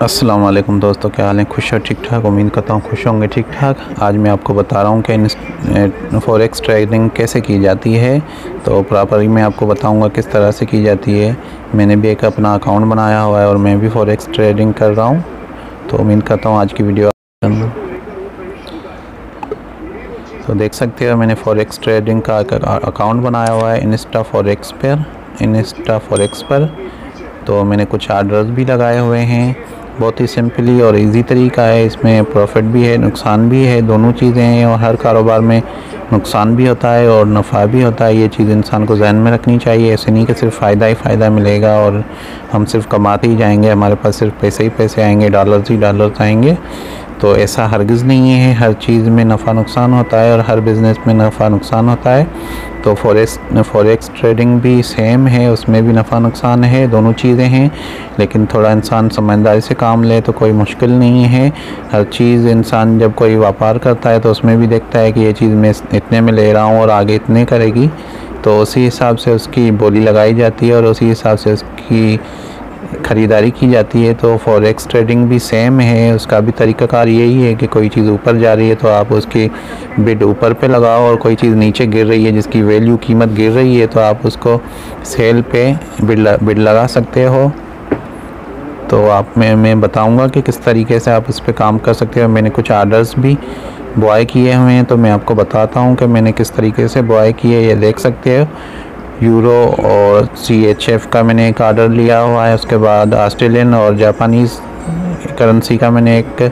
अस्सलाम वालेकुम दोस्तों, क्या हाल है? खुश और ठीक ठाक? उम्मीद करता हूँ खुश होंगे, ठीक ठाक। आज मैं आपको बता रहा हूँ कि फॉरेक्स ट्रेडिंग कैसे की जाती है। तो प्रॉपरली मैं आपको बताऊँगा किस तरह से की जाती है। मैंने भी एक अपना अकाउंट बनाया हुआ है और मैं भी फॉरेक्स ट्रेडिंग कर रहा हूँ। तो उम्मीद करता हूँ आज की वीडियो तो देख सकते हो, मैंने फॉरेक्स ट्रेडिंग का अकाउंट बनाया हुआ है इंस्टा फॉरेक्स पर। तो मैंने कुछ आर्डर्स भी लगाए हुए हैं। बहुत ही सिंपली और इजी तरीका है। इसमें प्रॉफिट भी है, नुकसान भी है, दोनों चीज़ें हैं। और हर कारोबार में नुकसान भी होता है और नफ़ा भी होता है। ये चीज़ इंसान को ज़हन में रखनी चाहिए। ऐसे नहीं कि सिर्फ फ़ायदा ही फ़ायदा मिलेगा और हम सिर्फ कमाते ही जाएंगे, हमारे पास सिर्फ पैसे ही पैसे आएंगे, डॉलर्स ही डॉलर्स आएंगे। तो ऐसा हरगिज़ नहीं है। हर चीज़ में नफ़ा नुकसान होता है और हर बिज़नेस में नफ़ा नुकसान होता है। तो फॉरेक्स ट्रेडिंग भी सेम है, उसमें भी नफ़ा नुकसान है, दोनों चीज़ें हैं। लेकिन थोड़ा इंसान समझदारी से काम ले तो कोई मुश्किल नहीं है। हर चीज़ इंसान जब कोई व्यापार करता है तो उसमें भी देखता है कि ये चीज़ मैं इतने में ले रहा हूँ और आगे इतने करेगी, तो उसी हिसाब से उसकी बोली लगाई जाती है और उसी हिसाब से उसकी ख़रीदारी की जाती है। तो फॉरेक्स ट्रेडिंग भी सेम है। उसका भी तरीक़ाकार यही है कि कोई चीज़ ऊपर जा रही है तो आप उसकी बिड ऊपर पे लगाओ, और कोई चीज़ नीचे गिर रही है जिसकी वैल्यू कीमत गिर रही है तो आप उसको सेल पे बिड लगा सकते हो। तो मैं बताऊंगा कि किस तरीके से आप इस पे काम कर सकते हो। मैंने कुछ आर्डर्स भी बॉय किए हुए हैं, तो मैं आपको बताता हूँ कि मैंने किस तरीके से बॉय किए। ये देख सकते हो, यूरो और CHF का मैंने एक आर्डर लिया हुआ है। उसके बाद ऑस्ट्रेलियन और जापानीज़ करेंसी का मैंने एक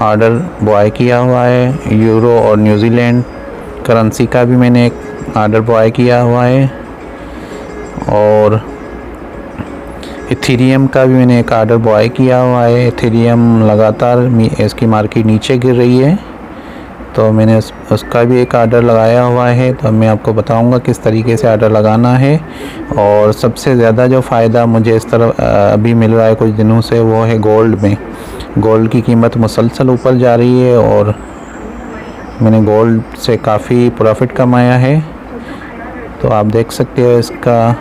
आर्डर बॉय किया हुआ है। यूरो और न्यूजीलैंड करेंसी का भी मैंने एक आर्डर बॉय किया हुआ है। और इथेरियम का भी मैंने एक आर्डर बॉय किया हुआ है। इथेरियम लगातार इसकी मार्केट नीचे गिर रही है, तो मैंने उसका भी एक आर्डर लगाया हुआ है। तो मैं आपको बताऊंगा किस तरीके से आर्डर लगाना है। और सबसे ज़्यादा जो फ़ायदा मुझे इस तरह अभी मिल रहा है कुछ दिनों से, वो है गोल्ड में। गोल्ड की कीमत मुसलसल ऊपर जा रही है और मैंने गोल्ड से काफ़ी प्रॉफिट कमाया है। तो आप देख सकते हो इसका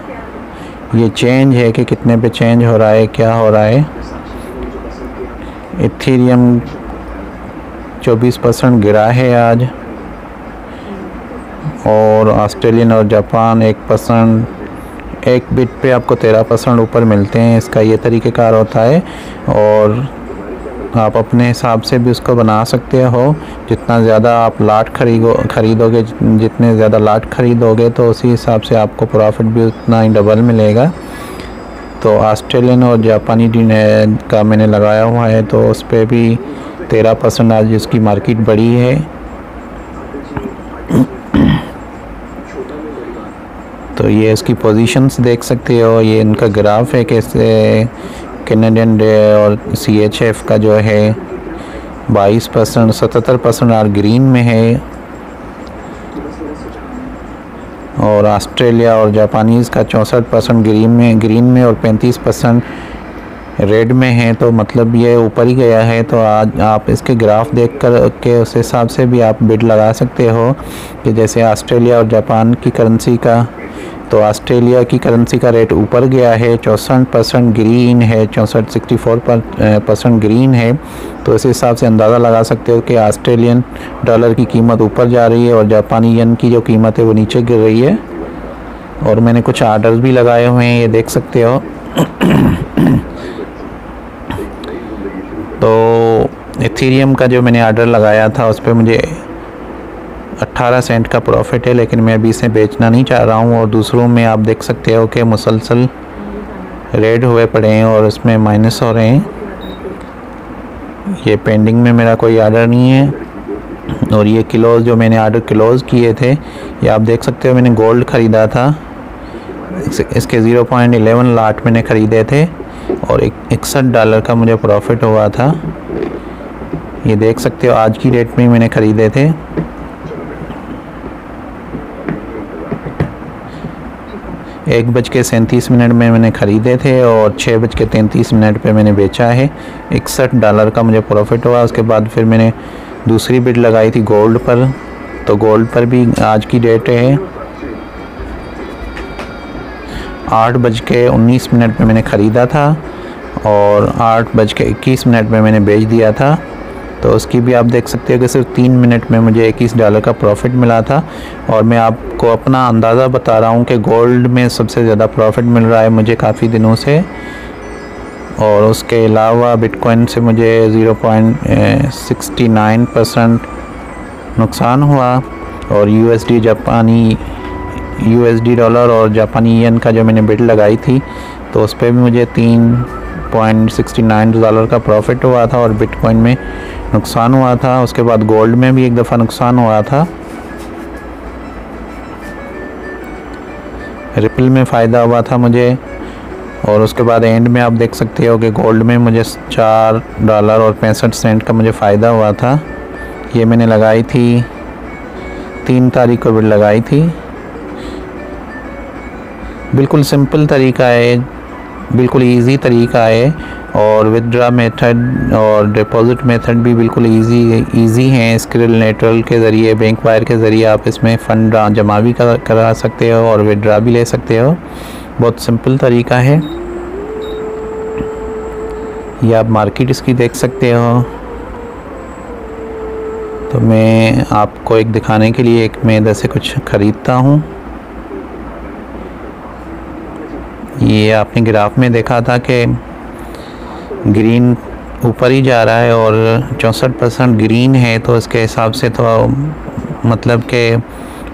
ये चेंज है कि कितने पे चेंज हो रहा है, क्या हो रहा है। इथेरियम 24% गिरा है आज, और ऑस्ट्रेलियन और जापान 1%, एक बिट पे आपको 13% ऊपर मिलते हैं। इसका ये तरीक़ेकार होता है और आप अपने हिसाब से भी उसको बना सकते हो। जितना ज़्यादा आप लाट खरीदोगे, जितने ज़्यादा लाट खरीदोगे तो उसी हिसाब से आपको प्रॉफिट भी उतना ही डबल मिलेगा। तो ऑस्ट्रेलियन और जापानी का मैंने लगाया हुआ है, तो उस पर भी 13% आज इसकी मार्केट बढ़ी है। तो ये इसकी पोजीशंस देख सकते हो, ये इनका ग्राफ है कैसे कैनेडियन डे और CHF का जो है 22%, 77% और ग्रीन में है, और ऑस्ट्रेलिया और जापानीज़ का 64% ग्रीन में और 35% रेड में है। तो मतलब ये ऊपर ही गया है। तो आज आप इसके ग्राफ देख कर के उस हिसाब से भी आप बिड लगा सकते हो कि जैसे ऑस्ट्रेलिया और जापान की करेंसी का, तो ऑस्ट्रेलिया की करेंसी का रेट ऊपर गया है, 64% ग्रीन है, 64% ग्रीन है। तो इस हिसाब से अंदाज़ा लगा सकते हो कि ऑस्ट्रेलियन डॉलर की कीमत ऊपर जा रही है और जापानी येन की जो कीमत है वो नीचे गिर रही है। और मैंने कुछ आर्डर्स भी लगाए हुए हैं, ये देख सकते हो। तो इथेरियम का जो मैंने आर्डर लगाया था उस पर मुझे 18 सेंट का प्रॉफिट है, लेकिन मैं अभी इसे बेचना नहीं चाह रहा हूँ। और दूसरों में आप देख सकते हो कि मुसलसल रेड हुए पड़े हैं और इसमें माइनस हो रहे हैं। ये पेंडिंग में मेरा कोई आर्डर नहीं है। और ये किलोज़ जो मैंने आर्डर क्लोज़ किए थे, ये आप देख सकते हो। मैंने गोल्ड ख़रीदा था, इसके 0.11 लाट मैंने ख़रीदे थे और $61 का मुझे प्रॉफिट हुआ था। ये देख सकते हो, आज की डेट में मैंने ख़रीदे थे। एक 1:37 में मैंने ख़रीदे थे और 6:33 पे मैंने बेचा है। $61 का मुझे प्रॉफिट हुआ। उसके बाद फिर मैंने दूसरी बिड लगाई थी गोल्ड पर। तो गोल्ड पर भी आज की डेट है 8:19 पे मैंने ख़रीदा था और 8:21 में मैंने बेच दिया था। तो उसकी भी आप देख सकते हो कि सिर्फ 3 मिनट में मुझे $21 का प्रॉफिट मिला था। और मैं आपको अपना अंदाज़ा बता रहा हूँ कि गोल्ड में सबसे ज़्यादा प्रॉफिट मिल रहा है मुझे काफ़ी दिनों से, और उसके अलावा बिटकॉइन से मुझे 0.69% नुकसान हुआ। और USD डॉलर और जापानी येन का जो मैंने बिड लगाई थी तो उस पर भी मुझे $3.69 का प्रॉफिट हुआ था और बिटकॉइन में नुकसान हुआ था। उसके बाद गोल्ड में भी एक दफ़ा नुकसान हुआ था। रिपल में फ़ायदा हुआ था मुझे। और उसके बाद एंड में आप देख सकते हो कि गोल्ड में मुझे $4.65 का मुझे फ़ायदा हुआ था। ये मैंने लगाई थी 3 तारीख को बिड लगाई थी। बिल्कुल सिंपल तरीका है, बिल्कुल इजी तरीका है। और विदड्रा मेथड और डिपॉजिट मेथड भी बिल्कुल इजी हैं। स्क्रिल नेटरल के ज़रिए, बैंक वायर के ज़रिए आप इसमें फ़ंड जमा भी करा सकते हो और विदड्रा भी ले सकते हो। बहुत सिंपल तरीका है। ये आप मार्केट इसकी देख सकते हो। तो मैं आपको एक दिखाने के लिए मैं इधर से कुछ ख़रीदता हूँ। ये आपने ग्राफ में देखा था कि ग्रीन ऊपर ही जा रहा है और 64% ग्रीन है, तो इसके हिसाब से तो मतलब कि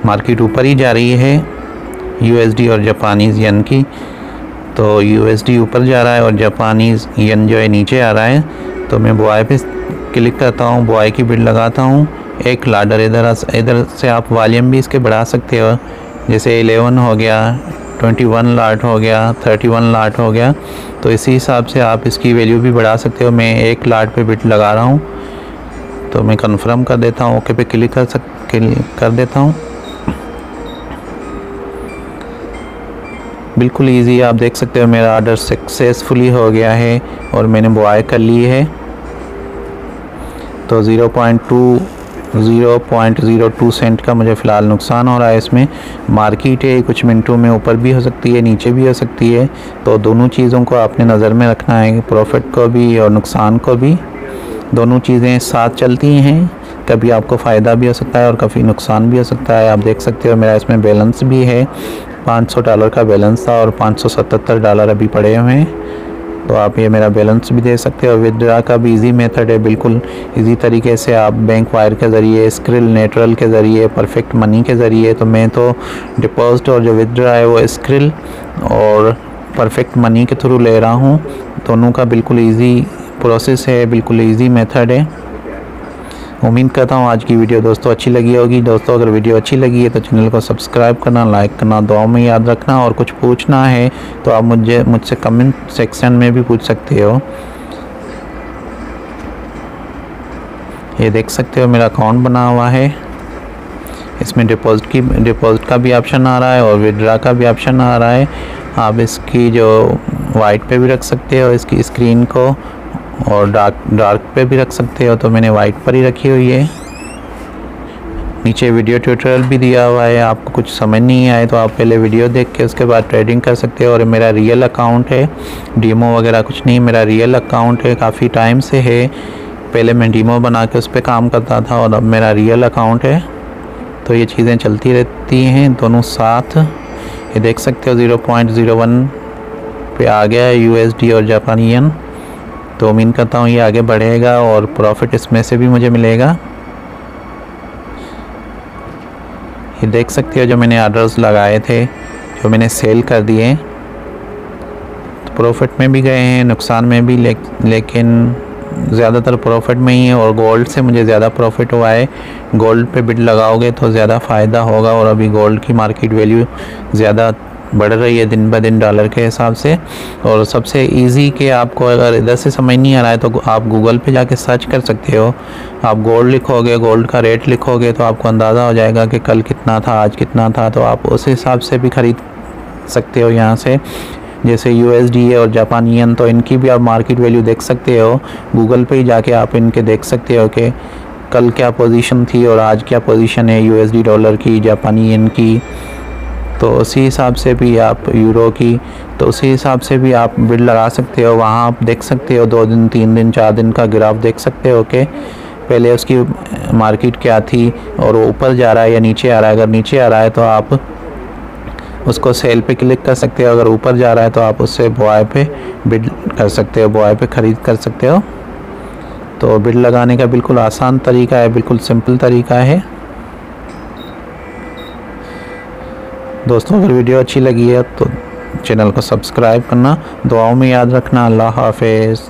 मार्केट ऊपर ही जा रही है USD और जापानीज़ येन की। तो USD ऊपर जा रहा है और जापानीज़ येन जो है नीचे आ रहा है। तो मैं बुआई पे क्लिक करता हूँ, बुआई की बिड लगाता हूँ। एक लाडर इधर से आप वॉल्यूम भी इसके बढ़ा सकते हो, जैसे 11 हो गया, 21 लाट हो गया, 31 लाट हो गया। तो इसी हिसाब से आप इसकी वैल्यू भी बढ़ा सकते हो। मैं 1 लाट पे बिट लगा रहा हूँ, तो मैं कंफर्म कर देता हूँ, ओके पे क्लिक कर देता हूँ। बिल्कुल इजी, आप देख सकते हो मेरा ऑर्डर सक्सेसफुली हो गया है और मैंने बुआई कर ली है। तो 0.02 सेंट का मुझे फ़िलहाल नुकसान हो रहा है इसमें। मार्केट है, कुछ मिनटों में ऊपर भी हो सकती है, नीचे भी हो सकती है। तो दोनों चीज़ों को आपने नज़र में रखना है, प्रॉफिट को भी और नुकसान को भी। दोनों चीज़ें साथ चलती हैं, कभी आपको फ़ायदा भी हो सकता है और कभी नुकसान भी हो सकता है। आप देख सकते हो मेरा इसमें बैलेंस भी है, $500 का बैलेंस था और $577 अभी पड़े हुए हैं। तो आप ये मेरा बैलेंस भी दे सकते हो। विदड्रा का भी इजी मेथड है, बिल्कुल इजी तरीके से आप बैंक वायर के ज़रिए, स्क्रिल नेटरल के ज़रिए, परफेक्ट मनी के ज़रिए। तो मैं तो डिपॉजिट और जो विदड्रा है वो स्क्रिल और परफेक्ट मनी के थ्रू ले रहा हूँ। दोनों का बिल्कुल इजी प्रोसेस है, बिल्कुल इजी मेथड है। उम्मीद करता हूँ आज की वीडियो दोस्तों अच्छी लगी होगी। दोस्तों अगर वीडियो अच्छी लगी है तो चैनल को सब्सक्राइब करना, लाइक करना, दुआ में याद रखना। और कुछ पूछना है तो आप मुझसे कमेंट सेक्शन में भी पूछ सकते हो। ये देख सकते हो मेरा अकाउंट बना हुआ है, इसमें डिपॉजिट का भी ऑप्शन आ रहा है और विदड्रा का भी ऑप्शन आ रहा है। आप इसकी जो वाइट पे भी रख सकते हो इसकी स्क्रीन को, और डार्क पे भी रख सकते हो। तो मैंने वाइट पर ही रखी हुई है। नीचे वीडियो ट्यूटोरियल भी दिया हुआ है, आपको कुछ समझ नहीं आए तो आप पहले वीडियो देख के उसके बाद ट्रेडिंग कर सकते हो। और मेरा रियल अकाउंट है, डीमो वगैरह कुछ नहीं, मेरा रियल अकाउंट है, काफ़ी टाइम से है। पहले मैं डीमो बना के उस पर काम करता था और अब मेरा रियल अकाउंट है। तो ये चीज़ें चलती रहती हैं दोनों साथ। ये देख सकते हो 0.01 पे आ गया है USD और जापानी येन। तो उम्मीद करता हूँ ये आगे बढ़ेगा और प्रॉफिट इसमें से भी मुझे मिलेगा। ये देख सकते हो जो मैंने ऑर्डर्स लगाए थे, जो मैंने सेल कर दिए, तो प्रॉफिट में भी गए हैं, नुकसान में भी, लेकिन ज़्यादातर प्रॉफिट में ही है। और गोल्ड से मुझे ज़्यादा प्रॉफिट हुआ है। गोल्ड पे बिड लगाओगे तो ज़्यादा फ़ायदा होगा। और अभी गोल्ड की मार्केट वैल्यू ज़्यादा बढ़ रही है दिन ब दिन डॉलर के हिसाब से। और सबसे इजी कि आपको अगर इधर से समझ नहीं आ रहा है तो आप गूगल पे जाके सर्च कर सकते हो। आप गोल्ड लिखोगे, गोल्ड का रेट लिखोगे तो आपको अंदाज़ा हो जाएगा कि कल कितना था, आज कितना था। तो आप उस हिसाब से भी ख़रीद सकते हो यहाँ से। जैसे USD और जापानी येन, तो इनकी भी आप मार्केट वैल्यू देख सकते हो। गूगल पे ही जाके आप इनके देख सकते हो कि कल क्या पोजीशन थी और आज क्या पोजीशन है USD डॉलर की, जापानी येन की। तो उसी हिसाब से भी आप यूरो की, तो उसी हिसाब से भी आप बिड लगा सकते हो। वहाँ आप देख सकते हो 2 दिन 3 दिन 4 दिन का ग्राफ देख सकते हो कि पहले उसकी मार्केट क्या थी और वो ऊपर जा रहा है या नीचे आ रहा है। अगर नीचे आ रहा है तो आप उसको सेल पे क्लिक कर सकते हो, अगर ऊपर जा रहा है तो आप उससे बाय पे बिड कर सकते हो, बाय पे ख़रीद कर सकते हो। तो बिड लगाने का बिल्कुल आसान तरीका है, बिल्कुल सिंपल तरीका है। दोस्तों अगर वीडियो अच्छी लगी है तो चैनल को सब्सक्राइब करना, दुआओं में याद रखना। अल्लाह हाफ़िज़।